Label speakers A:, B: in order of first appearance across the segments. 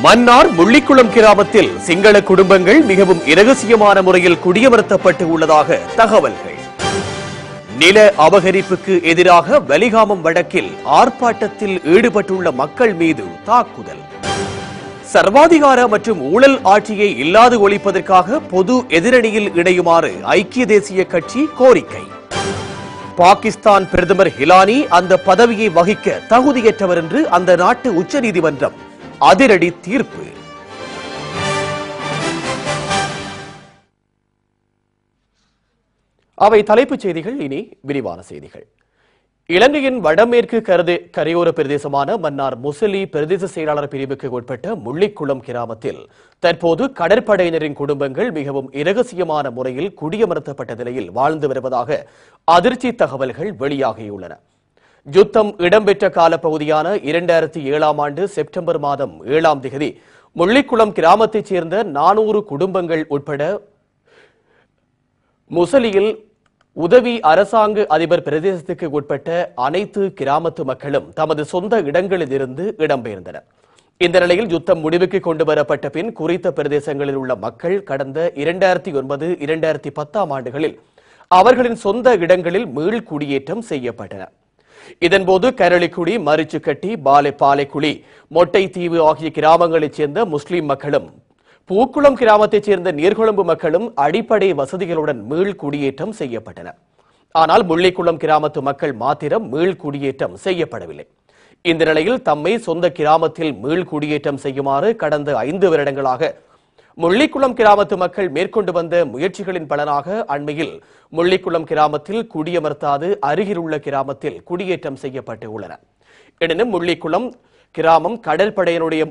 A: மன்னார் முள்ளிக்குளம் கிராமத்தில் சிங்கள குடும்பங்கள் மிகவும் இரகசியமான முறையில் குடியமர்த்தப்பட்டு உள்ளதாக தகவல்கள். நில அபகரிப்புக்கு எதிராக வலிகாமம் வடக்கில் ஆர்ப்பாட்டத்தில் ஈடுபட்டுள்ள மக்கள் மீது தாக்குதல். சர்வாதிகார மற்றும் ஊழல் ஆட்சியை இல்லாது ஒழிப்பதற்காக பொது எதிரணியில் இணையுமாறு ஐக்கிய தேசிய கட்சி கோரிக்கை. பாகிஸ்தான் பிரதமர் ஹிலானி அந்த பதவியை வகிக்க தகுதியற்றவர் என்று அந்த நாட்டு உச்சநீதிமன்றம் அதிரடி தீர்ப்பு. அவை தலைப்புச் செய்திகள். இனி விரிவான செய்திகள். இலங்கையின் வடமேற்கு கரையோர பிரதேசமான மன்னார் முசலி பிரதேச செயலாளர் பிரிவுக்கு உட்பட்ட முள்ளிக்குளம் கிராமத்தில் தற்போது கடற்படையினரின் குடும்பங்கள் மிகவும் இரகசியமான முறையில் குடியமர்த்தப்பட்ட நிலையில் வாழ்ந்து வருவதாக அதிர்ச்சி தகவல்கள் வெளியாகியுள்ளன. யுத்தம் இடம்பெற்ற காலப்பகுதியான 2007ஆம் ஆண்டு செப்டம்பர் மாதம் 7ஆம் தேதி முள்ளிக்குளம் கிராமத்தைச் சேர்ந்த 400 குடும்பங்கள் உட்பட முசலியில் உதவி அரசாங்க அதிபர் பிரதேசத்துக்கு உட்பட்ட அனைத்து கிராமத்து மக்களும் தமது சொந்த இடங்களில் இருந்து இடம்பெயர்ந்தனர். இந்த நிலையில் யுத்தம் முடிவுக்கு கொண்டு வரப்பட்ட பின் குறித்த பிரதேசங்களில் உள்ள மக்கள் கடந்த 2009, 2010ஆம் ஆண்டுகளில் அவர்களின் சொந்த இடங்களில் மீள் குடியேற்றம் செய்யப்பட்டனர். இதன்போது கரளிக்குடி, மரிச்சுக்கட்டி, பாலைக்குழி, மொட்டை தீவு ஆகிய கிராமங்களைச் சேர்ந்த முஸ்லிம் மக்களும் பூக்குளம் கிராமத்தைச் சேர்ந்த நீர்கொழும்பு மக்களும் அடிப்படை வசதிகளுடன் மீள் குடியேற்றம் செய்யப்பட்டனர். ஆனால் முள்ளிக்குளம் கிராமத்து மக்கள் மாத்திரம் மீள் குடியேற்றம் செய்யப்படவில்லை. இந்த நிலையில் தம்மை சொந்த கிராமத்தில் மீள் குடியேற்றம் செய்யுமாறு கடந்த 5 வருடங்களாக முள்ளிக்குளம் கிராமத்து மக்கள் மேற்கொண்டு வந்த முயற்சிகளின் பலனாக அண்மையில் முள்ளிக்குளம் கிராமத்தில் குடியமர்த்தாது அருகிலுள்ள கிராமத்தில் குடியேற்றம் செய்யப்பட்டு உள்ளன. எனினும் முள்ளிக்குளம் கிராமம் கடற்படையினுடைய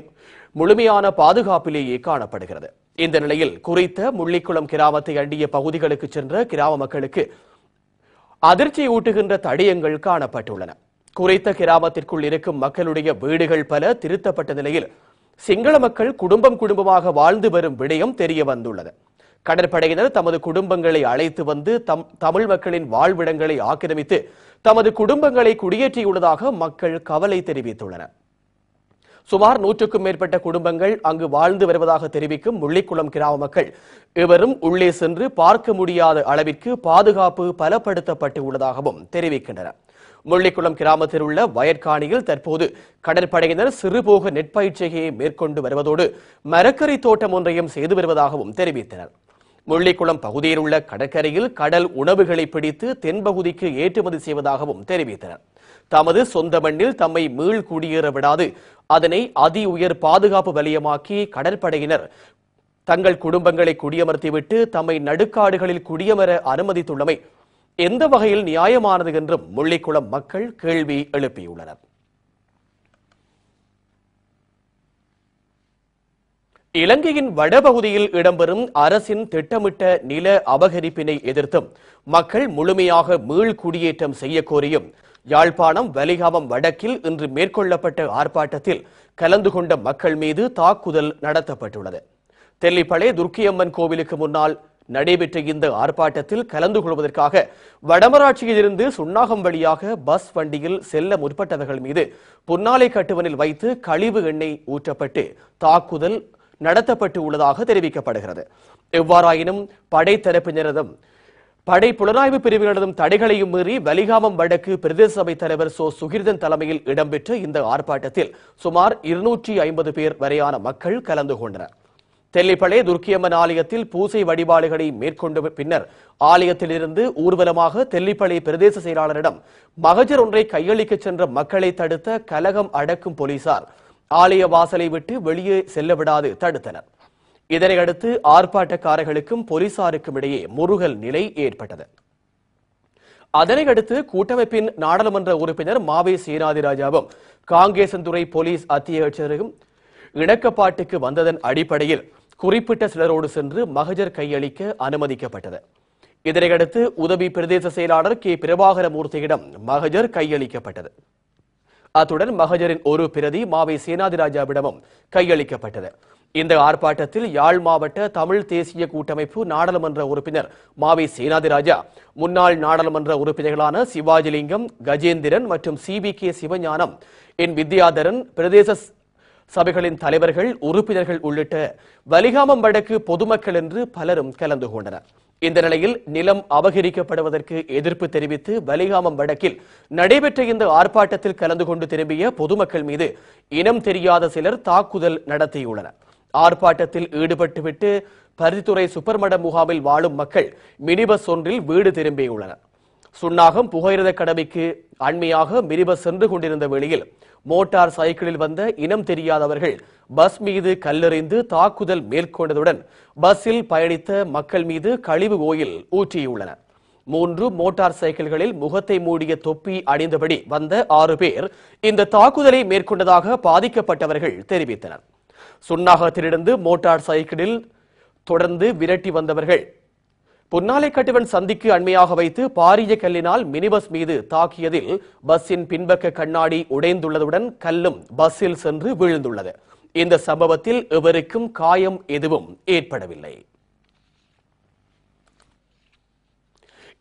A: முழுமையான பாதுகாப்பிலேயே காணப்படுகிறது. இந்த நிலையில் குறித்த முள்ளிக்குளம் கிராமத்தை அண்டிய பகுதிகளுக்கு சென்ற கிராம மக்களுக்கு அதிர்ச்சியை ஊட்டுகின்ற தடயங்கள் காணப்பட்டுள்ளன. குறித்த கிராமத்திற்குள் இருக்கும் மக்களுடைய வீடுகள் பல திருத்தப்பட்ட நிலையில் சிங்கள மக்கள் குடும்பமாக வாழ்ந்து வரும் விடயம் தெரிய வந்துள்ளது. கடற்படையினர் தமது குடும்பங்களை அழைத்து வந்து தமிழ் மக்களின் வாழ்விடங்களை ஆக்கிரமித்து தமது குடும்பங்களை குடியேற்றியுள்ளதாக மக்கள் கவலை தெரிவித்துள்ளனர். சுமார் 100க்கும் மேற்பட்ட குடும்பங்கள் அங்கு வாழ்ந்து வருவதாக தெரிவிக்கும் முள்ளிக்குளம் கிராம மக்கள் எவரும் உள்ளே சென்று பார்க்க முடியாத அளவிற்கு பாதுகாப்பு பலப்படுத்தப்பட்டு உள்ளதாகவும் தெரிவிக்கின்றனர். முள்ளிக்குளம் கிராமத்தில் உள்ள வயற்காணியில் தற்போது கடற்படையினர் சிறுபோக நெற்பயிற்சியை மேற்கொண்டு வருவதோடு மரக்கறி தோட்டம் ஒன்றையும் செய்து வருவதாகவும் தெரிவித்தனர். முள்ளிக்குளம் பகுதியில் உள்ள கடற்கரையில் கடல் உணவுகளை பிடித்து தென்பகுதிக்கு ஏற்றுமதி செய்வதாகவும் தெரிவித்தனர். தமது சொந்த மண்ணில் தம்மை மீள் குடியேற விடாது அதனை அதி உயர் பாதுகாப்பு வலயமாக்கி கடற்படையினர் தங்கள் குடும்பங்களை குடியமர்த்திவிட்டு தம்மை நடுக்காடுகளில் குடியமர அனுமதித்துள்ளமை எந்த வகையில் நியாயமானது என்றும் முள்ளிக்குளம் மக்கள் கேள்வி எழுப்பியுள்ளனர். இலங்கையின் வடபகுதியில் இடம்பெறும் அரசின் திட்டமிட்ட நில அபகரிப்பினை எதிர்த்தும் மக்கள் முழுமையாக மீள் குடியேற்றம் செய்ய கோரியும் யாழ்ப்பாணம் வலிகாமம் வடக்கில் இன்று மேற்கொள்ளப்பட்ட ஆர்ப்பாட்டத்தில் கலந்து கொண்ட மக்கள் மீது தாக்குதல் நடத்தப்பட்டுள்ளது. தெல்லிப்பளை துர்க்கியம்மன் கோவிலுக்கு முன்னால் நடைபெற்ற இந்த ஆர்ப்பாட்டத்தில் கலந்து கொள்வதற்காக வடமராட்சியிலிருந்து சுன்னாகம் வழியாக பஸ் வண்டியில் செல்ல முற்பட்டவர்கள் மீது புன்னாலை கட்டுவனில் வைத்து கழிவு எண்ணெய் ஊற்றப்பட்டு தாக்குதல் நடத்தப்பட்டு உள்ளதாக தெரிவிக்கப்படுகிறது. எவ்வாறாயினும் படைத்தரப்பினரதும் படை புலனாய்வு பிரிவுகளதும் தடைகளையும் மீறி வலிகாமம் வடக்கு பிரதேச சபை தலைவர் சுகிர்தன் தலைமையில் இடம்பெற்ற இந்த ஆர்ப்பாட்டத்தில் சுமார் 250 பேர் வரையான மக்கள் கலந்து கொண்டனர். தெல்லிப்பளை துர்க்கியம்மன் ஆலயத்தில் பூசை வழிபாடுகளை மேற்கொண்ட பின்னர் ஆலயத்திலிருந்து ஊர்வலமாக தெல்லிப்பளை பிரதேச செயலாளரிடம் மகஜர் ஒன்றை கையளிக்க சென்ற மக்களை தடுத்த கலகம் அடக்கும் போலீசார் ஆலய வாசலை விட்டு வெளியே செல்ல விடாது தடுத்தனர். இதனையடுத்து ஆர்ப்பாட்டக்காரர்களுக்கும் போலீசாருக்கும் இடையே முறுகல் நிலை ஏற்பட்டது. அதனையடுத்து கூட்டமைப்பின் நாடாளுமன்ற உறுப்பினர் மாவை சேனாதிராஜாவும் காங்கேசன்துறை போலீஸ் அத்தியட்சரும் இணக்கப்பாட்டுக்கு வந்ததன் அடிப்படையில் குறிப்பிட்ட சிலரோடு சென்று மகஜர் கையளிக்க அனுமதிக்கப்பட்டது. இதனையடுத்து உதவி பிரதேச செயலாளர் கே பிரபாகரமூர்த்தியிடம் மகஜர் கையளிக்கப்பட்டது. அத்துடன் மகஜரின் ஒரு பிரதி மாவை சேனாதிராஜாவிடமும் கையளிக்கப்பட்டது. இந்த ஆர்ப்பாட்டத்தில் யாழ் மாவட்ட தமிழ் தேசிய கூட்டமைப்பு நாடாளுமன்ற உறுப்பினர் மாவை சேனாதிராஜா, முன்னாள் நாடாளுமன்ற உறுப்பினர்களான சிவாஜிலிங்கம், கஜேந்திரன் மற்றும் CBK சிவஞானம், என் வித்யாதரன், பிரதேச சபைகளின் தலைவர்கள், உறுப்பினர்கள் உள்ளிட்ட வலிகாமம் வடக்கு பொதுமக்கள் என்று பலரும் கலந்து கொண்டனர். இந்த நிலையில் நிலம் அபகரிக்கப்படுவதற்கு எதிர்ப்பு தெரிவித்து வலிகாமம் வடக்கில் நடைபெற்ற இந்த ஆர்ப்பாட்டத்தில் கலந்து கொண்டு திரும்பிய பொதுமக்கள் மீது இனம் தெரியாத சிலர் தாக்குதல் நடத்தியுள்ளனர். ஆர்ப்பாட்டத்தில் ஈடுபட்டுவிட்டு பருத்தித்துறை சுப்பர்மட முகாமில் வாழும் மக்கள் மினிபஸ் ஒன்றில் வீடு திரும்பியுள்ளனர். சுன்னாகம் புகையிரத கடமைக்கு அண்மையாக மினிபஸ் சென்று கொண்டிருந்த வேளையில் மோட்டார் சைக்கிளில் வந்த இனம் தெரியாதவர்கள் பஸ் மீது கல்லெறிந்து தாக்குதல் மேற்கொண்டதுடன் பஸ்ஸில் பயணித்த மக்கள் மீது கழிவு ஓயில் ஊற்றியுள்ளனர். 3 மோட்டார் சைக்கிள்களில் முகத்தை மூடிய தொப்பி அணிந்தபடி வந்த 6 பேர் இந்த தாக்குதலை மேற்கொண்டதாக பாதிக்கப்பட்டவர்கள் தெரிவித்தனர். சுன்னாகத்திலிருந்து மோட்டார் சைக்கிளில் தொடர்ந்து விரட்டி வந்தவர்கள் பொன்னாலை கட்டுவன் சந்திக்கு அண்மையாக வைத்து பாரிய கல்லினால் மினிபஸ் மீது தாக்கியதில் பஸ்ஸின் பின்பக்க கண்ணாடி உடைந்துள்ளதுடன் கல்லும் பஸ்ஸில் சென்று விழுந்துள்ளது. இந்த சம்பவத்தில் எவருக்கும் காயம் எதுவும் ஏற்படவில்லை.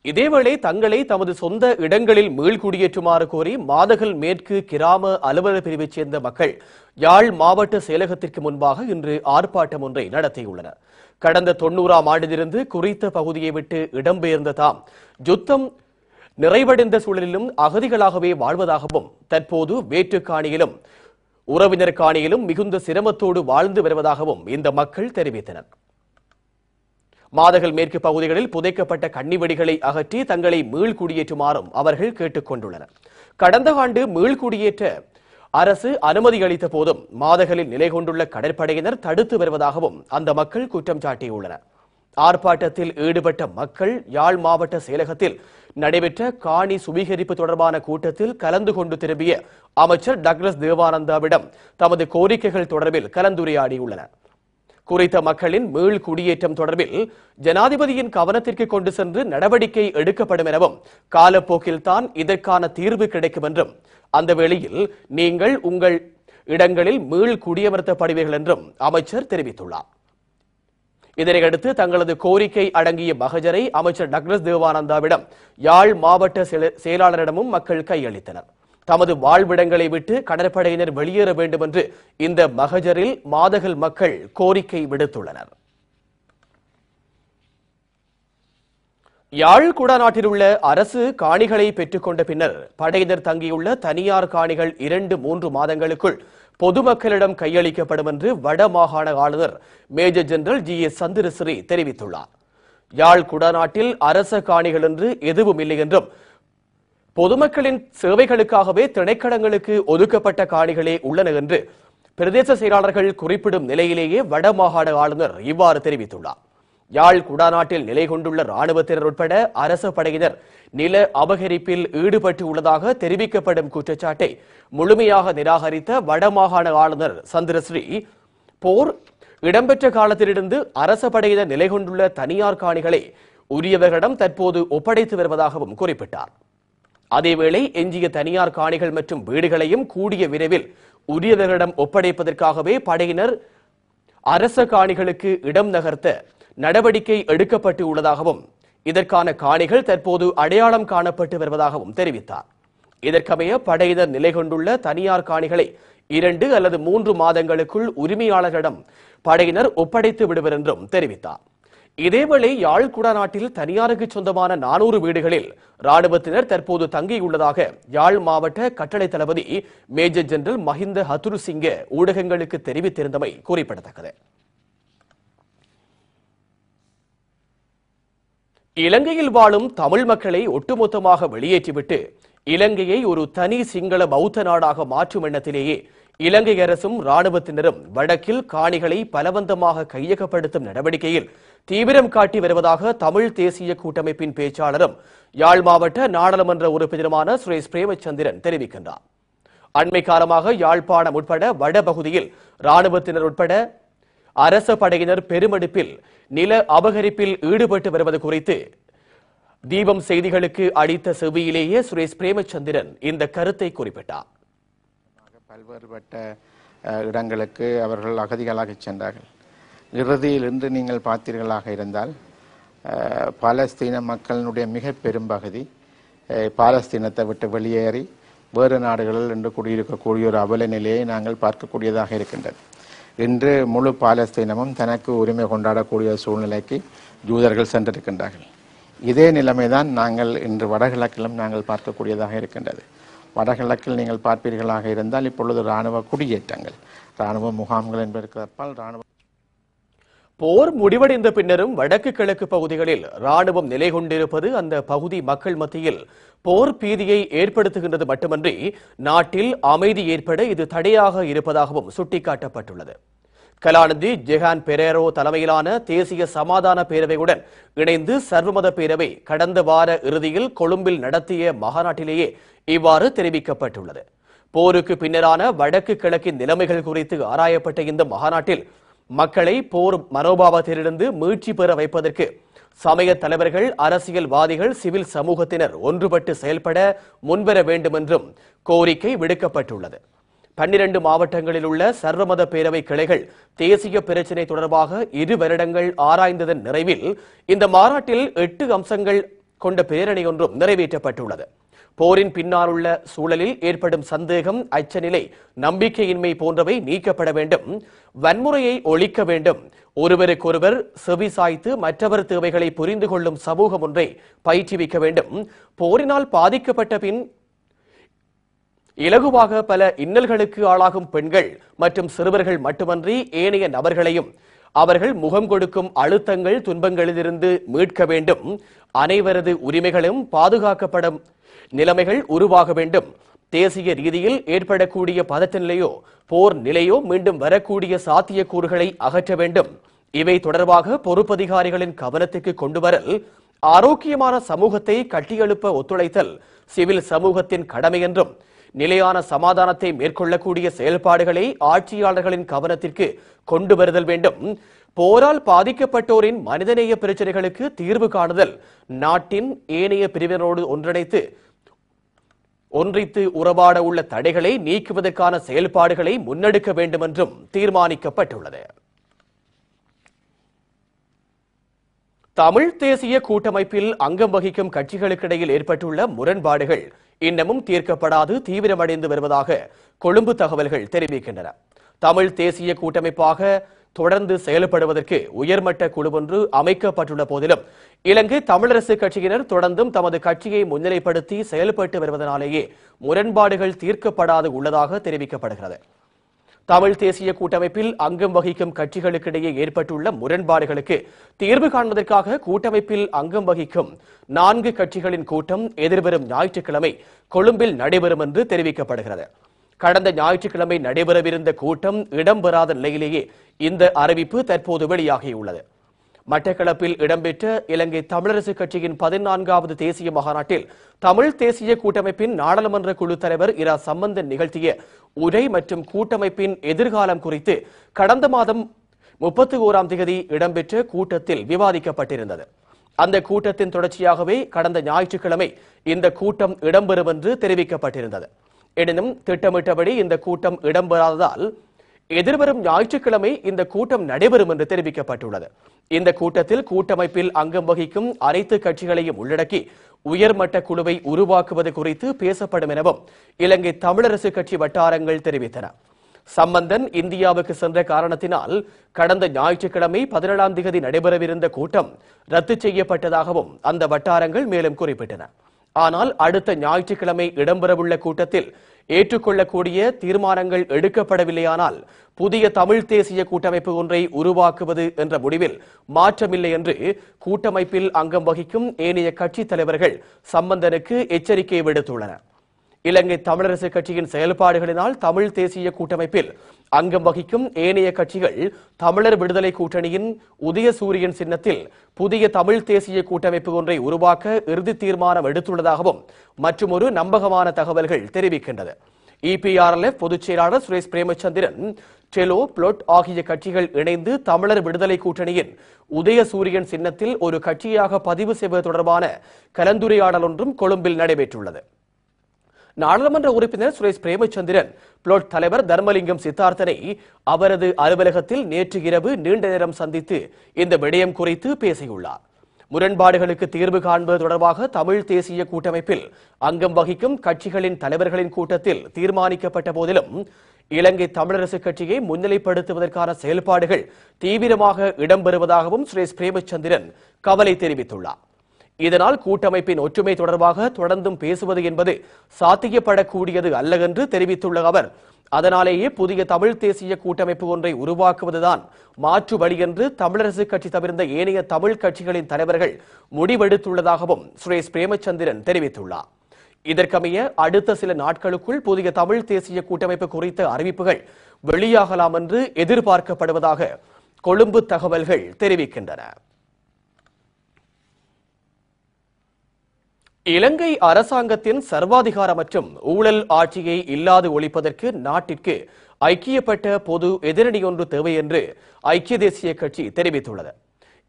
A: இதேவேளை தங்களை தமது சொந்த இடங்களில் மீள்குடியேற்றுமாறு கோரி மாதகல் மேற்கு கிராம அலுவலர் பிரிவைச் சேர்ந்த மக்கள் யாழ் மாவட்ட செயலகத்திற்கு முன்பாக இன்று ஆர்ப்பாட்டம் ஒன்றை நடத்தியுள்ளனர். கடந்த 90ஆம் ஆண்டிலிருந்து குறித்த பகுதியை விட்டு இடம்பெயர்ந்த தாம் யுத்தம் நிறைவடைந்த சூழலிலும் அகதிகளாகவே வாழ்வதாகவும் தற்போது வேற்றுக்காணியிலும் உறவினர் காணியிலும் மிகுந்த சிரமத்தோடு வாழ்ந்து வருவதாகவும் இந்த மக்கள் தெரிவித்தனர். மாதகல் மேற்கு பகுதிகளில் புதைக்கப்பட்ட கன்னிவெடிகளை அகற்றி தங்களை மீள்குடியேற்றுமாறும் அவர்கள் கேட்டுக் கொண்டுள்ளனர். கடந்த ஆண்டு மீள்குடியேற்ற அரசு அனுமதி அளித்த போதும் மாதகலில் நிலை கொண்டுள்ள கடற்படையினர் தடுத்து வருவதாகவும் அந்த மக்கள் குற்றம் சாட்டியுள்ளனர். ஆர்ப்பாட்டத்தில் ஈடுபட்ட மக்கள் யாழ் மாவட்ட செயலகத்தில் நடைபெற்ற காணி சுவீகரிப்பு தொடர்பான கூட்டத்தில் கலந்து கொண்டு திரும்பிய அமைச்சர் டக்ளஸ் தேவானந்தாவிடம் தமது கோரிக்கைகள் தொடர்பில் கலந்துரையாடியுள்ளனர். குறித்த மக்களின் மீள் குடியேற்றம் தொடர்பில் ஜனாதிபதியின் கவனத்திற்கு கொண்டு சென்று நடவடிக்கை எடுக்கப்படும் எனவும் காலப்போக்கில் தான் இதற்கான தீர்வு கிடைக்கும் என்றும் அந்த வேளையில் நீங்கள் உங்கள் இடங்களில் மீள் குடியமர்த்தப்படுவீர்கள் என்றும் அமைச்சர் தெரிவித்துள்ளார். இதனையடுத்து தங்களது கோரிக்கை அடங்கிய மகஜரை அமைச்சர் டக்ளஸ் தேவானந்தாவிடம் யாழ் மாவட்ட செயலாளரிடமும் மக்கள் கையளித்தனர். தமது வாழ்விடங்களை விட்டு கடற்படையினர் வெளியேற வேண்டும் என்று இந்த மகஜரில் மாதகல் மக்கள் கோரிக்கை விடுத்துள்ளனர். யாழ் குடாநாட்டில் உள்ள அரசு காணிகளை பெற்றுக்கொண்ட பின்னர் படையினர் தங்கியுள்ள தனியார் காணிகள் 2-3 மாதங்களுக்குள் பொதுமக்களிடம் கையளிக்கப்படும் என்று வடமாகாண ஆளுநர் மேஜர் ஜெனரல் GS சந்திரசிறி தெரிவித்துள்ளார். யாழ் குடாநாட்டில் அரச காணிகள் என்று எதுவும் இல்லை என்றும் பொதுமக்களின் சேவைகளுக்காகவே திணைக்களங்களுக்கு ஒதுக்கப்பட்ட காணிகளே உள்ளன என்று பிரதேச செயலாளர்கள் குறிப்பிடும் நிலையிலேயே வடமாகாண ஆளுநர் இவ்வாறு தெரிவித்துள்ளார். யாழ் குடாநாட்டில் நிலை கொண்டுள்ள இராணுவத்தினர் உட்பட அரச படையினர் நில அபகரிப்பில் ஈடுபட்டு உள்ளதாக தெரிவிக்கப்படும் குற்றச்சாட்டை முழுமையாக நிராகரித்த வடமாகாண ஆளுநர் சந்திரஸ்ரீ போர் இடம்பெற்ற காலத்திலிருந்து அரச படையினர் நிலை கொண்டுள்ள தனியார் காணிகளை உரியவர்களிடம் தற்போது ஒப்படைத்து வருவதாகவும் குறிப்பிட்டார். அதேவேளை எஞ்சிய தனியார் காணிகள் மற்றும் வீடுகளையும் கூடிய விரைவில் உரியவர்களிடம் ஒப்படைப்பதற்காகவே படையினர் அரச காணிகளுக்கு இடம் நகர்த்த நடவடிக்கை எடுக்கப்பட்டு உள்ளதாகவும் இதற்கான காணிகள் தற்போது அடையாளம் காணப்பட்டு வருவதாகவும் தெரிவித்தார். இதற்கமைய படையினர் நிலை கொண்டுள்ள தனியார் காணிகளை 2 அல்லது 3 மாதங்களுக்குள் உரிமையாளர்களிடம் படையினர் ஒப்படைத்து விடுவர் என்றும் தெரிவித்தார். இதேவேளை யாழ் குடாநாட்டில் தனியாருக்கு சொந்தமான 400 வீடுகளில் இராணுவத்தினர் தற்போது தங்கியுள்ளதாக யாழ் மாவட்ட கட்டளை தளபதி மேஜர் ஜெனரல் மஹிந்த ஹத்துருசிங்க ஊடகங்களுக்கு தெரிவித்திருந்தமை குறிப்பிடத்தக்கது. இலங்கையில் வாழும் தமிழ் மக்களை ஒட்டுமொத்தமாக வெளியேற்றிவிட்டு இலங்கையை ஒரு தனி சிங்கள பௌத்த நாடாக மாற்றும் எண்ணத்திலேயே இலங்கை அரசும் இராணுவத்தினரும் வடக்கில் காணிகளை பலவந்தமாக கையகப்படுத்தும் நடவடிக்கையில் தீவிரம் காட்டி வருவதாக தமிழ் தேசிய கூட்டமைப்பின் பேச்சாளரும் யாழ் மாவட்ட நாடாளுமன்ற உறுப்பினருமான சுரேஷ் பிரேமச்சந்திரன் தெரிவிக்கின்றார். அண்மை காலமாக யாழ்ப்பாணம் உட்பட வடபகுதியில் இராணுவத்தினர் உட்பட அரச படையினர் பெருமெடுப்பில் நில அபகரிப்பில் ஈடுபட்டு வருவது குறித்து தீபம் செய்திகளுக்கு அளித்த செவியிலேயே சுரேஷ் பிரேமச்சந்திரன் இந்த கருத்தை குறிப்பிட்டார்.
B: பல்வேறுபட்ட இடங்களுக்கு அவர்கள் அகதிகளாக சென்றார்கள். இறுதியில் இன்று நீங்கள் பார்த்தீர்களாக இருந்தால் பாலஸ்தீன மக்களினுடைய மிக பெரும் பகுதி பாலஸ்தீனத்தை விட்டு வெளியேறி வேறு நாடுகளில் இன்று குடியிருக்கக்கூடிய ஒரு அவல நிலையை நாங்கள் பார்க்கக்கூடியதாக இருக்கின்றது. இன்று முழு பாலஸ்தீனமும் தனக்கு உரிமை கொண்டாடக்கூடிய சூழ்நிலைக்கு யூதர்கள் சென்றிருக்கின்றார்கள். இதே நிலைமைதான் நாங்கள் இன்று வடகிழக்கிலும் நாங்கள் பார்க்கக்கூடியதாக இருக்கின்றது. வடகிழக்கில் நீங்கள் பார்ப்பீர்களாக இருந்தால் இப்பொழுது இராணுவ குடியேற்றங்கள், இராணுவ முகாம்கள் என்பதற்கப்பால் இராணுவ
A: போர் முடிவடைந்த பின்னரும் வடக்கு கிழக்கு பகுதிகளில் ராணுவம் நிலை கொண்டிருப்பது அந்த பகுதி மக்கள் மத்தியில் போர் பீதியை ஏற்படுத்துகின்றது மட்டுமன்றி நாட்டில் அமைதி ஏற்பட இது தடையாக இருப்பதாகவும் சுட்டிக்காட்டப்பட்டுள்ளது. கலாநிதி ஜெஹான் பெரேரோ தலைமையிலான தேசிய சமாதான பேரவையுடன் இணைந்து சர்வமத பேரவை கடந்த வார இறுதியில் கொழும்பில் நடத்திய மாநாட்டிலேயே இவ்வாறு தெரிவிக்கப்பட்டுள்ளது. போருக்கு பின்னரான வடக்கு கிழக்கின் நிலைமைகள் குறித்து ஆராயப்பட்ட இந்த மாநாட்டில் மக்களை போர் மனோபாவத்திலிருந்து மீட்சி பெற வைப்பதற்கு சமய தலைவர்கள், அரசியல்வாதிகள், சிவில் சமூகத்தினர் ஒன்றுபட்டு செயல்பட முன்வர வேண்டும் என்றும் கோரிக்கை விடுக்கப்பட்டுள்ளது. 12 மாவட்டங்களில் உள்ள சர்வமத பேரவை கிளைகள் தேசிய பிரச்சினை தொடர்பாக 2 வருடங்கள் ஆராய்ந்ததன் நிறைவில் இந்த மாநாட்டில் 8 அம்சங்கள் கொண்ட பேரணி ஒன்றும் நிறைவேற்றப்பட்டுள்ளது. போரின் பின்னாலுள்ள சூழலில் ஏற்படும் சந்தேகம், அச்சநிலை, நம்பிக்கையின்மை போன்றவை நீக்கப்பட வேண்டும். வன்முறையை ஒழிக்க வேண்டும். ஒருவருக்கொருவர் செவி சாய்த்து மற்றவர் தேவைகளை புரிந்து கொள்ளும் சமூகம் ஒன்றை பயிற்றுவிக்க வேண்டும். போரினால் பாதிக்கப்பட்ட பின் இலகுவாக பல இன்னல்களுக்கு ஆளாகும் பெண்கள் மற்றும் சிறுவர்கள் மட்டுமன்றி ஏனைய நபர்களையும் அவர்கள் முகம் கொடுக்கும் அழுத்தங்கள், துன்பங்களிலிருந்து மீட்க வேண்டும். அனைவரது உரிமைகளும் பாதுகாக்கப்படும் நிலைமைகள் உருவாக வேண்டும். தேசிய ரீதியில் ஏற்படக்கூடிய பதட்ட நிலையோ போர் நிலையோ மீண்டும் வரக்கூடிய சாத்தியக்கூறுகளை அகற்ற வேண்டும். இவை தொடர்பாக பொறுப்பதிகாரிகளின் கவனத்துக்கு கொண்டுவரல், ஆரோக்கியமான சமூகத்தை கட்டியெழுப்ப ஒத்துழைத்தல் சிவில் சமூகத்தின் கடமை என்றும், நிலையான சமாதானத்தை மேற்கொள்ளக்கூடிய செயல்பாடுகளை ஆட்சியாளர்களின் கவனத்திற்கு கொண்டு வருதல் வேண்டும். போரால் பாதிக்கப்பட்டோரின் மனிதநேய பிரச்சனைகளுக்கு தீர்வு காணுதல், நாட்டின் ஏனைய பிரிவினரோடு ஒன்றித்து உறவாட உள்ள தடைகளை நீக்குவதற்கான செயல்பாடுகளை முன்னெடுக்க வேண்டும் என்றும் தீர்மானிக்கப்பட்டுள்ளது. தமிழ் தேசிய கூட்டமைப்பில் அங்கம் வகிக்கும் கட்சிகளுக்கிடையில் ஏற்பட்டுள்ள முரண்பாடுகள் இன்னமும் தீர்க்கப்படாது தீவிரமடைந்து வருவதாக கொழும்பு தகவல்கள் தெரிவிக்கின்றன. தமிழ் தேசிய கூட்டமைப்பாக தொடர்ந்து செயல்படுவதற்கு உயர்மட்ட குழு ஒன்று அமைக்கப்பட்டுள்ள போதிலும் இலங்கை தமிழரசு கட்சியினர் தொடர்ந்தும் தமது கட்சியை முன்னிலைப்படுத்தி செயல்பட்டு வருவதனாலேயே முரண்பாடுகள் தீர்க்கப்படாது உள்ளதாக தெரிவிக்கப்படுகிறது. தமிழ் தேசிய கூட்டமைப்பில் அங்கம் வகிக்கும் கட்சிகளுக்கிடையே ஏற்பட்டுள்ள முரண்பாடுகளுக்கு தீர்வு காண்பதற்காக கூட்டமைப்பில் அங்கம் வகிக்கும் 4 கட்சிகளின் கூட்டம் எதிர்வரும் ஞாயிற்றுக்கிழமை கொழும்பில் நடைபெறும் என்று தெரிவிக்கப்படுகிறது. கடந்த ஞாயிற்றுக்கிழமை நடைபெறவிருந்த கூட்டம் இடம்பெறாத நிலையிலேயே இந்த அறிவிப்பு தற்போது வெளியாகியுள்ளது. மட்டக்களப்பில் இடம்பெற்ற இலங்கை தமிழரசு கட்சியின் 14வது தேசிய மாநாட்டில் தமிழ் தேசிய கூட்டமைப்பின் நாடாளுமன்ற குழு தலைவர் இரா சம்பந்தன் நிகழ்த்திய உரை மற்றும் கூட்டமைப்பின் எதிர்காலம் குறித்து கடந்த மாதம் 31ஆம் தேதி இடம்பெற்ற கூட்டத்தில் விவாதிக்கப்பட்டிருந்தது. அந்த கூட்டத்தின் தொடர்ச்சியாகவே கடந்த ஞாயிற்றுக்கிழமை இந்த கூட்டம் இடம்பெறும் என்று தெரிவிக்கப்பட்டிருந்தது. எனினும் திட்டமிட்டபடி இந்த கூட்டம் இடம்பெறாததால் எதிர்வரும் ஞாயிற்றுக்கிழமை இந்த கூட்டம் நடைபெறும் என்று தெரிவிக்கப்பட்டுள்ளது. இந்த கூட்டத்தில் கூட்டமைப்பில் அங்கம் வகிக்கும் அனைத்து கட்சிகளையும் உள்ளடக்கி உயர்மட்ட குழுவை உருவாக்குவது குறித்து பேசப்படும் எனவும் இலங்கை தமிழரசு கட்சி வட்டாரங்கள் தெரிவித்தன. சம்பந்தன் இந்தியாவுக்கு சென்ற காரணத்தினால் கடந்த ஞாயிற்றுக்கிழமை 17ஆம் தேதி நடைபெறவிருந்த கூட்டம் ரத்து செய்யப்பட்டதாகவும் அந்த வட்டாரங்கள் மேலும் குறிப்பிட்டன. ஆனால் அடுத்த ஞாயிற்றுக்கிழமை இடம்பெறவுள்ள கூட்டத்தில் ஏற்றுக்கொள்ளக்கூடிய தீர்மானங்கள் எடுக்கப்படவில்லையானால் புதிய தமிழ் தேசிய கூட்டமைப்பு ஒன்றை உருவாக்குவது என்ற முடிவில் மாற்றமில்லை என்று கூட்டமைப்பில் அங்கம் வகிக்கும் ஏனைய கட்சி தலைவர்கள் சம்பந்தனுக்கு எச்சரிக்கை விடுத்துள்ளனர். இலங்கை தமிழரசு கட்சியின் செயல்பாடுகளினால் தமிழ் தேசிய கூட்டமைப்பில் அங்கம் வகிக்கும் ஏனைய கட்சிகள் தமிழர் விடுதலை கூட்டணியின் உதயசூரியன் சின்னத்தில் புதிய தமிழ் தேசிய கூட்டமைப்பு ஒன்றை உருவாக்க இறுதி தீர்மானம் எடுத்துள்ளதாகவும் மற்றுமொரு நம்பகமான தகவல்கள் தெரிவிக்கின்றது. இபிஆர்எல்எஃப் பொதுச் செயலாளர் சுரேஷ் பிரேமச்சந்திரன், டெலோ, பிளொட் ஆகிய கட்சிகள் இணைந்து தமிழர் விடுதலை கூட்டணியின் உதயசூரியன் சின்னத்தில் ஒரு கட்சியாக பதிவு செய்வது தொடர்பான கலந்துரையாடல் ஒன்றும் கொழும்பில் நடைபெற்றுள்ளது. நாடாளுமன்ற உறுப்பினர் சுரேஷ் பிரேமச்சந்திரன் பிளொட் தலைவர் தர்மலிங்கம் சித்தார்த்தனை அவரது அலுவலகத்தில் நேற்று இரவு நீண்ட நேரம் சந்தித்து இந்த விடயம் குறித்து பேசியுள்ளார். முரண்பாடுகளுக்கு தீர்வு காண்பது தொடர்பாக தமிழ் தேசிய கூட்டமைப்பில் அங்கம் வகிக்கும் கட்சிகளின் தலைவர்களின் கூட்டத்தில் தீர்மானிக்கப்பட்ட போதிலும் இலங்கை தமிழரசு கட்சியை முன்னிலைப்படுத்துவதற்கான செயல்பாடுகள் தீவிரமாக இடம்பெறுவதாகவும் சுரேஷ் பிரேமச்சந்திரன் கவலை தெரிவித்துள்ளார். இதனால் கூட்டமைப்பின் ஒற்றுமை தொடர்பாக தொடர்ந்தும் பேசுவது என்பது சாத்தியப்படக்கூடியது அல்ல என்று தெரிவித்துள்ள அவர், அதனாலேயே புதிய தமிழ் தேசிய கூட்டமைப்பு ஒன்றை உருவாக்குவதுதான் மாற்று வழி என்று தமிழரசு கட்சி தவிர்ந்த ஏனைய தமிழ் கட்சிகளின் தலைவர்கள் முடிவெடுத்துள்ளதாகவும் சுரேஷ் பிரேமச்சந்திரன் தெரிவித்துள்ளார். இதற்கமைய அடுத்த சில நாட்களுக்குள் புதிய தமிழ் தேசிய கூட்டமைப்பு குறித்த அறிவிப்புகள் வெளியாகலாம் என்று எதிர்பார்க்கப்படுவதாக கொழும்பு தகவல்கள் தெரிவிக்கின்றன. இலங்கை அரசாங்கத்தின் சர்வாதிகார மற்றும் ஊழல் ஆட்சியை இல்லாது ஒழிப்பதற்கு நாட்டிற்கு ஐக்கியப்பட்ட பொது எதிரணி ஒன்று தேவை என்று ஐக்கிய தேசிய கட்சி தெரிவித்துள்ளது.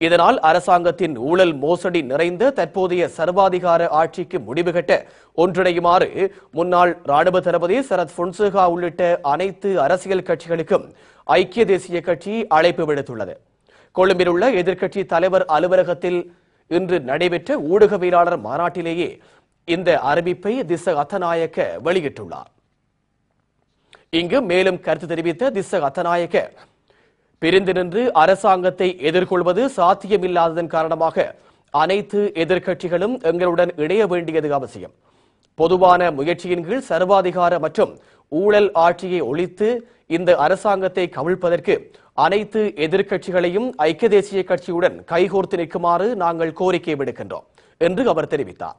A: இதனால் அரசாங்கத்தின் ஊழல் மோசடி நிறைந்த தற்போதைய சர்வாதிகார ஆட்சிக்கு முடிவு கட்ட ஒன்றிணையுமாறு முன்னாள் ராணுவ தளபதி சரத் பொன்சேகா உள்ளிட்ட அனைத்து அரசியல் கட்சிகளுக்கும் ஐக்கிய தேசிய கட்சி அழைப்பு விடுத்துள்ளது. கொழும்பில் உள்ள எதிர்க்கட்சி தலைவர் அலுவலகத்தில் இன்று நடைபெற்ற ஊடகவியலாளர் மாநாட்டிலேயே இந்த அறிவிப்பை திஸ்ஸ அத்தநாயக்க வெளியிட்டுள்ளார். இங்கு மேலும் கருத்து தெரிவித்த திஸ்ஸ அத்தநாயக்க, பிரிந்து நின்று அரசாங்கத்தை எதிர்கொள்வது சாத்தியமில்லாததன் காரணமாக அனைத்து எதிர்க்கட்சிகளும் எங்களுடன் இணைய வேண்டியது அவசியம். பொதுவான முயற்சியின் கீழ் சர்வாதிகார மற்றும் ஊழல் ஆட்சியை ஒழித்து இந்த அரசாங்கத்தை கவிழ்ப்பதற்கு அனைத்து எதிர்க்கட்சிகளையும் ஐக்கிய தேசிய கட்சியுடன் கைகோர்த்து நிற்குமாறு நாங்கள் கோரிக்கை விடுக்கின்றோம் என்று அவர் தெரிவித்தார்.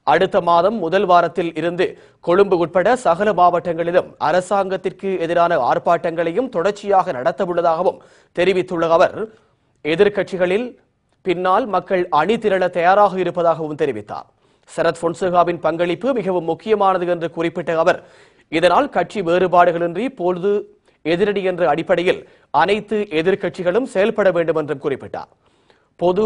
A: அடுத்த மாதம் முதல் வாரத்தில் இருந்து கொழும்பு உட்பட சகல மாவட்டங்களிலும் அரசாங்கத்திற்கு எதிரான ஆர்ப்பாட்டங்களையும் தொடர்ச்சியாக நடத்தவுள்ளதாகவும் தெரிவித்துள்ள அவர், எதிர்க்கட்சிகளில் பின்னால் மக்கள் அணி திரள தயாராக இருப்பதாகவும் தெரிவித்தார். சரத் பொன்சேகாவின் பங்களிப்பு மிகவும் முக்கியமானது என்று குறிப்பிட்ட அவர், இதனால் கட்சி வேறுபாடுகளின்றி பொது எதிரடி என்ற அடிப்படையில் அனைத்து எதிர்க்கட்சிகளும் செயல்பட வேண்டும் என்றும் குறிப்பிட்டார். பொது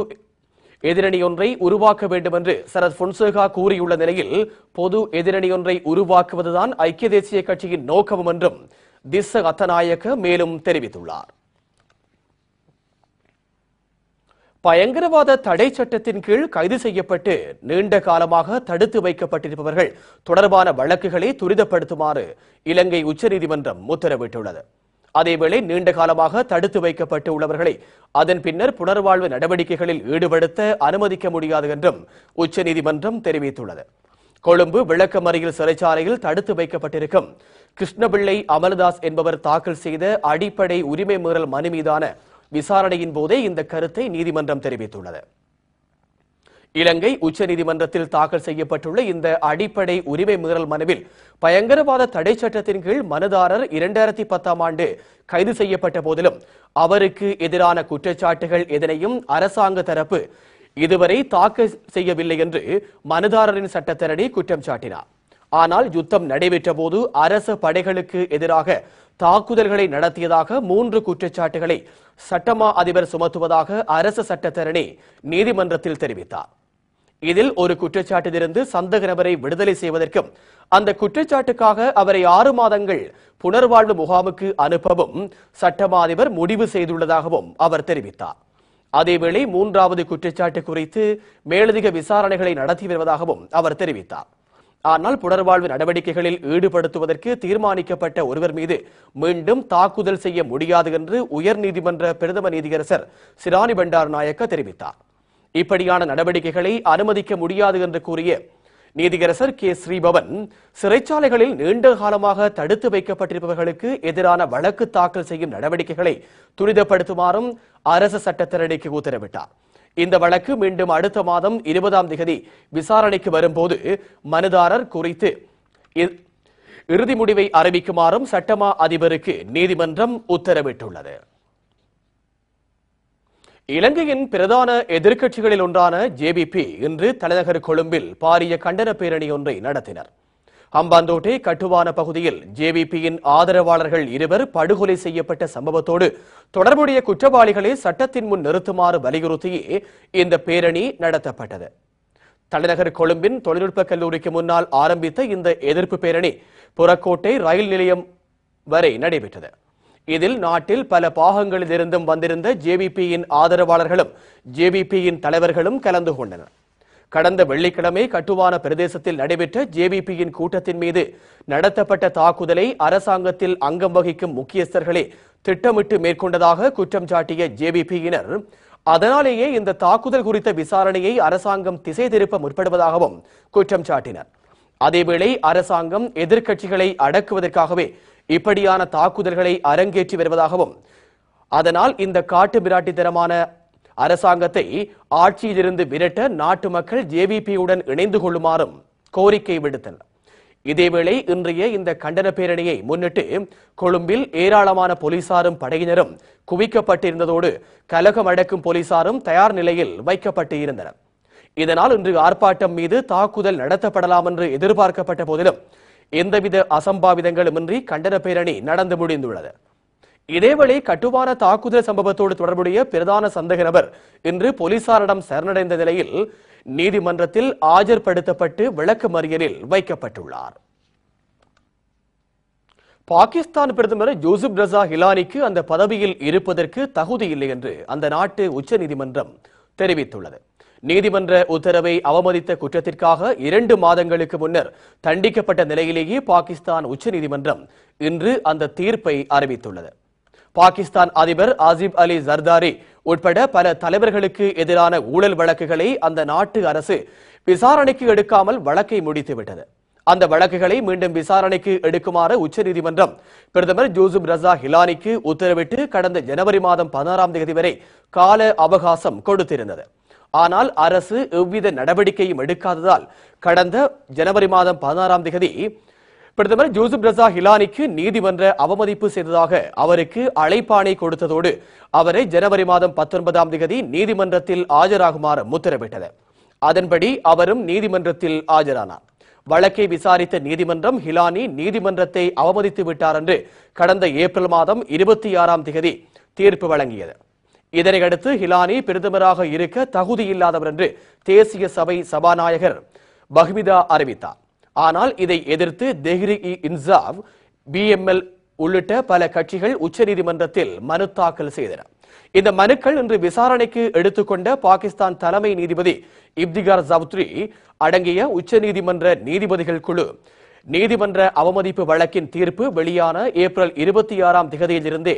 A: எதிரணி ஒன்றை உருவாக்க வேண்டும் என்று சரத் பொன்சேகா கூறியுள்ள நிலையில் பொது எதிரணி ஒன்றை உருவாக்குவதுதான் ஐக்கிய தேசிய கட்சியின் நோக்கம் என்றும் திஸ்ஸ அத்தநாயக்க மேலும் தெரிவித்துள்ளார். பயங்கரவாத தடை சட்டத்தின் கீழ் கைது செய்யப்பட்டு நீண்ட காலமாக தடுத்து வைக்கப்பட்டிருப்பவர்கள் தொடர்பான வழக்குகளை துரிதப்படுத்துமாறு இலங்கை உச்சநீதிமன்றம் உத்தரவிட்டுள்ளது. அதேவேளை நீண்ட காலமாக தடுத்து வைக்கப்பட்டு உள்ளவர்களை அதன் பின்னர் புனர்வாழ்வு நடவடிக்கைகளில் ஈடுபடுத்த அனுமதிக்க முடியாது என்றும் உச்சநீதிமன்றம் தெரிவித்துள்ளது. கொழும்பு விளக்கமறியல் சிறைச்சாலையில் தடுத்து வைக்கப்பட்டிருக்கும் கிருஷ்ணபிள்ளை அமல்தாஸ் என்பவர் தாக்கல் செய்த அடிப்படை உரிமை மீறல் மனு மீதான விசாரணையின் போதே இந்த கருத்தை நீதிமன்றம் தெரிவித்துள்ளது. இலங்கை உச்சநீதிமன்றத்தில் தாக்கல் செய்யப்பட்டுள்ள இந்த அடிப்படை உரிமை மீறல் மனுவில் பயங்கரவாத தடை சட்டத்தின் கீழ் மனுதாரர் 2010ஆம் ஆண்டு கைது செய்யப்பட்ட போதிலும் அவருக்கு எதிரான குற்றச்சாட்டுகள் எதனையும் அரசாங்க தரப்பு இதுவரை தாக்கல் செய்யவில்லை என்று மனுதாரரின் சட்டத்தரணி குற்றம் சாட்டினார். ஆனால் யுத்தம் நடைபெற்ற போது அரச படைகளுக்கு எதிராக தாக்குதல்களை நடத்தியதாக 3 குற்றச்சாட்டுகளை சட்டமா அதிபர் சுமத்துவதாக அரசு சட்டத்தரணி நீதிமன்றத்தில் தெரிவித்தார். இதில் ஒரு குற்றச்சாட்டிலிருந்து சந்தேக நபரை விடுதலை செய்வதற்கும் அந்த குற்றச்சாட்டுக்காக அவரை 6 மாதங்கள் புனர்வாழ்வு முகாமுக்கு அனுப்பவும் சட்டமா அதிபர் முடிவு செய்துள்ளதாகவும் அவர் தெரிவித்தார். அதேவேளை 3வது குற்றச்சாட்டு குறித்து மேலதிக விசாரணைகளை நடத்தி வருவதாகவும் அவர் தெரிவித்தார். ஆனால் புனர்வாழ்வு நடவடிக்கைகளில் ஈடுபடுத்துவதற்கு தீர்மானிக்கப்பட்ட ஒருவர் மீது மீண்டும் தாக்குதல் செய்ய முடியாது என்று உயர்நீதிமன்ற பிரதம நீதியரசர் சிராணி பண்டாரநாயக்க தெரிவித்தார். இப்படியான நடவடிக்கைகளை அனுமதிக்க முடியாது என்று கூறிய நீதியரசர் கே ஸ்ரீபவன், சிறைச்சாலைகளில் நீண்ட காலமாக தடுத்து வைக்கப்பட்டிருப்பவர்களுக்கு எதிரான வழக்கு தாக்கல் செய்யும் நடவடிக்கைகளை துரிதப்படுத்துமாறும் அரசு சட்டத்தரணிக்கு உத்தரவிட்டார். இந்த வழக்கு மீண்டும் அடுத்த மாதம் 20ஆம் தேதி விசாரணைக்கு வரும்போது மனுதாரர் குறித்து இறுதி முடிவை அறிவிக்குமாறும் சட்டமா அதிபருக்கு நீதிமன்றம் உத்தரவிட்டுள்ளது. இலங்கையின் பிரதான எதிர்க்கட்சிகளில் ஒன்றான ஜேவிபி இன்று தலைநகர் கொழும்பில் பாரிய கண்டன பேரணி ஒன்றை நடத்தினர். ஹம்பாந்தோட்டை கட்டுவான பகுதியில் ஜேவிபியின் ஆதரவாளர்கள் 2 படுகொலை செய்யப்பட்ட சம்பவத்தோடு தொடர்புடைய குற்றவாளிகளை சட்டத்தின் முன் நிறுத்துமாறு வலியுறுத்தியே இந்த பேரணி நடத்தப்பட்டது. தலைநகர் கொழும்பின் தொழில்நுட்ப கல்லூரிக்கு முன்னால் ஆரம்பித்த இந்த எதிர்ப்பு பேரணி புறக்கோட்டை ரயில் நிலையம் வரை நடைபெற்றது. இதில் நாட்டில் பல பாகங்களிலிருந்தும் வந்திருந்த ஜேவிபியின் ஆதரவாளர்களும் ஜேவிபியின் தலைவர்களும் கலந்து கொண்டனர். கடந்த வெள்ளிக்கிழமை கட்டுவான பிரதேசத்தில் நடைபெற்ற ஜேவிபியின் கூட்டத்தின் மீது நடத்தப்பட்ட தாக்குதலை அரசாங்கத்தில் அங்கம் வகிக்கும் முக்கியஸ்தர்களே திட்டமிட்டு மேற்கொண்டதாக குற்றம் சாட்டிய ஜேவிபியினர், அதனாலேயே இந்த தாக்குதல் குறித்த விசாரணையை அரசாங்கம் திசை திருப்ப முற்படுவதாகவும் குற்றம் சாட்டினர். அதேவேளை அரசாங்கம் எதிர்க்கட்சிகளை அடக்குவதற்காகவே இப்படியான தாக்குதல்களை அரங்கேற்றி வருவதாகவும், அதனால் இந்த காட்டு மிராட்டித்தனமான அரசாங்கத்தை ஆட்சியிலிருந்து விரட்ட நாட்டு மக்கள் ஜேவிபியுடன் இணைந்து கொள்ளுமாறும் கோரிக்கை விடுத்தனர். இதேவேளை இன்றைய இந்த கண்டன பேரணியை முன்னிட்டு கொழும்பில் ஏராளமான போலீசாரும் படையினரும் குவிக்கப்பட்டிருந்ததோடு கலகம் அடக்கும் போலீசாரும் தயார் நிலையில் வைக்கப்பட்டு இருந்தனர். இதனால் இன்று ஆர்ப்பாட்டம் மீது தாக்குதல் நடத்தப்படலாம் என்று எதிர்பார்க்கப்பட்ட போதிலும் எந்தவித அசம்பாவிதங்களுமின்றி கண்டன பேரணி நடந்து முடிந்துள்ளது. இதேவேளை கட்டுமான தாக்குதல் சம்பவத்தோடு தொடர்புடைய பிரதான சந்தேக நபர் இன்று போலீசாரிடம் சரணடைந்த நிலையில் நீதிமன்றத்தில் ஆஜர்படுத்தப்பட்டு விளக்க மறியலில் வைக்கப்பட்டுள்ளார். பாகிஸ்தான் பிரதமர் யூசுப் ரஸா ஹிலானிக்கு அந்த பதவியில் இருப்பதற்கு தகுதி இல்லை என்று அந்த நாட்டு உச்சநீதிமன்றம் தெரிவித்துள்ளது. நீதிமன்ற உத்தரவை அவமதித்த குற்றத்திற்காக 2 மாதங்களுக்கு முன்னர் தண்டிக்கப்பட்ட நிலையிலேயே பாகிஸ்தான் உச்சநீதிமன்றம் இன்று அந்த தீர்ப்பை அறிவித்துள்ளது. பாகிஸ்தான் அதிபர் ஆசிப் அலி ஜர்தாரி உட்பட பல தலைவர்களுக்கு எதிரான ஊழல் வழக்குகளை அந்த நாட்டு அரசு விசாரணைக்கு எடுக்காமல் வழக்கை முடித்துவிட்டது. அந்த வழக்குகளை மீண்டும் விசாரணைக்கு எடுக்குமாறு உச்சநீதிமன்றம் பிரதமர் யூசுப் ரஸா ஹிலானிக்கு உத்தரவிட்டு கடந்த ஜனவரி மாதம் 16ஆம் தேதி வரை கால அவகாசம் கொடுத்திருந்தது. ஆனால் அரசு எவ்வித நடவடிக்கையும் எடுக்காததால் கடந்த ஜனவரி மாதம் 16ஆம் தேதி பிரதமர் யூசுப் ரஸா ஹிலானிக்கு நீதிமன்ற அவமதிப்பு செய்ததாக அவருக்கு அழைப்பாணை கொடுத்ததோடு அவரை ஜனவரி மாதம் 19ஆம் தேதி நீதிமன்றத்தில் ஆஜராகுமாறு உத்தரவிட்டது. அதன்படி அவரும் நீதிமன்றத்தில் ஆஜரானார். வழக்கை விசாரித்த நீதிமன்றம் ஹிலானி நீதிமன்றத்தை அவமதித்து விட்டார் என்று கடந்த ஏப்ரல் மாதம் 26ஆம் தேதி தீர்ப்பு வழங்கியது. இதனையடுத்து ஹிலானி பிரதமராக இருக்க தகுதியில்லாதவர் என்று தேசிய சபை சபாநாயகர் பஹ்மிதா அறிவித்தார். ஆனால் இதை எதிர்த்து தெஹ்ரீக்-இ-இன்சாஃப், பிஎம்எல் உள்ளிட்ட பல கட்சிகள் உச்சநீதிமன்றத்தில் மனு தாக்கல் செய்தனர். இந்த மனுக்கள் இன்று விசாரணைக்கு எடுத்துக்கொண்ட பாகிஸ்தான் தலைமை நீதிபதி இப்திகார் சவுத்ரி அடங்கிய உச்சநீதிமன்ற நீதிபதிகள் குழு நீதிமன்ற அவமதிப்பு வழக்கின் தீர்ப்பு வெளியான ஏப்ரல் 26ஆம் தேதியிலிருந்தே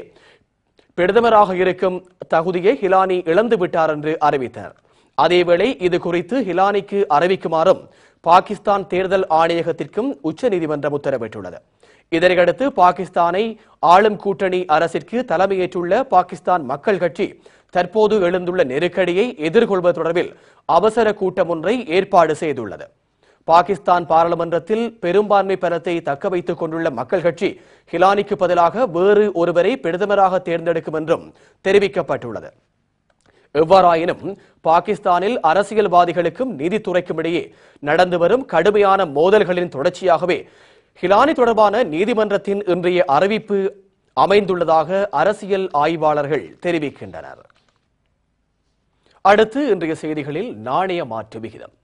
A: பிரதமராக இருக்கும் தகுதியை ஹிலானி இழந்து விட்டார் என்று அறிவித்தனர். அதேவேளை இது குறித்து ஹிலானிக்கு அறிவிக்குமாறும் பாகிஸ்தான் தேர்தல் ஆணையகத்திற்கும் உச்சநீதிமன்றம் உத்தரவிட்டுள்ளது. இதனையடுத்து பாகிஸ்தானை ஆளும் கூட்டணி அரசிற்கு தலைமையேற்றுள்ள பாகிஸ்தான் மக்கள் கட்சி தற்போது எழுந்துள்ள நெருக்கடியை எதிர்கொள்வது தொடர்பில் அவசர கூட்டம் ஒன்றை ஏற்பாடு செய்துள்ளது. பாகிஸ்தான் பாராளுமன்றத்தில் பெரும்பான்மை பலத்தை தக்க வைத்துக் கொண்டுள்ள மக்கள் கட்சி ஹிலானிக்கு பதிலாக வேறு ஒருவரை பிரதமராக தேர்ந்தெடுக்கும் என்றும் தெரிவிக்கப்பட்டுள்ளது. எவ்வாறாயினும் பாகிஸ்தானில் அரசியல்வாதிகளுக்கும் நீதித்துறைக்கும் இடையே நடந்து வரும் கடுமையான மோதல்களின் தொடர்ச்சியாகவே ஹிலானி தொடர்பான நீதிமன்றத்தின் இன்றைய அறிவிப்பு அமைந்துள்ளதாக அரசியல் ஆய்வாளர்கள் தெரிவிக்கின்றனர். அடுத்து இன்றைய செய்திகளில் நாணய மாற்று விகிதம்.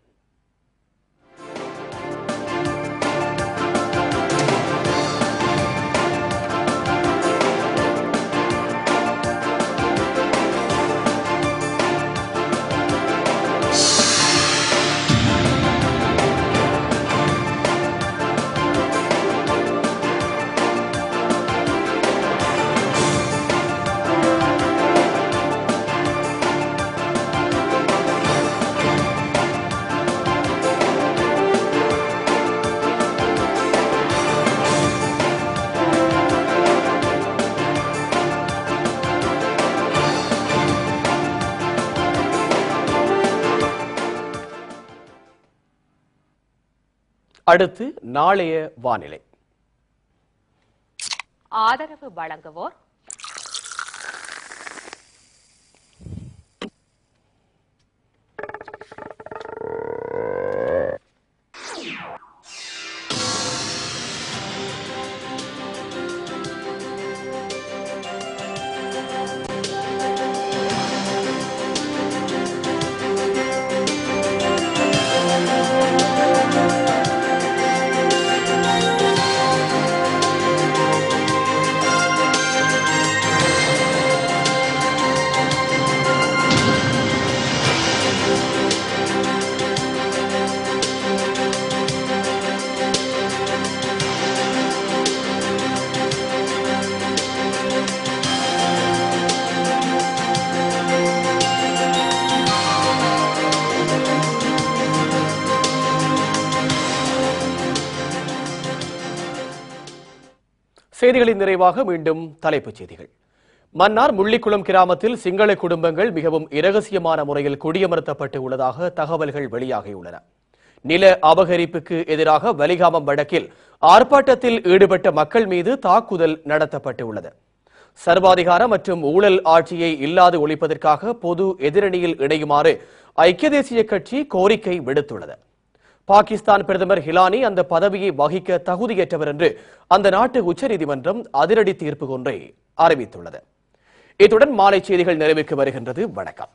A: அடுத்து நாளைய வானிலை.
C: ஆதரவு வழங்குவோர்
A: செய்திகளின் நிறைவாக மீண்டும் தலைப்புச் செய்திகள். மன்னார் முள்ளிக்குளம் கிராமத்தில் சிங்கள குடும்பங்கள் மிகவும் இரகசியமான முறையில் குடியமர்த்தப்பட்டு உள்ளதாக தகவல்கள் வெளியாகியுள்ளன. நில அபகரிப்புக்கு எதிராக வலிகாமம் வடக்கில் ஆர்ப்பாட்டத்தில் ஈடுபட்ட மக்கள் மீது தாக்குதல் நடத்தப்பட்டு உள்ளது. சர்வாதிகார மற்றும் ஊழல் ஆட்சியை இல்லாது ஒழிப்பதற்காக பொது எதிரணியில் இணையுமாறு ஐக்கிய தேசிய கட்சி கோரிக்கை விடுத்துள்ளது. பாகிஸ்தான் பிரதமர் ஹிலானி அந்த பதவியை வகிக்க தகுதியற்றவர் என்று அந்த நாட்டு உச்சநீதிமன்றம் அதிரடி தீர்ப்பு ஒன்றை அறிவித்துள்ளது. இத்துடன் மாலை செய்திகள் நிறைவுக்கு வருகின்றது. வணக்கம்.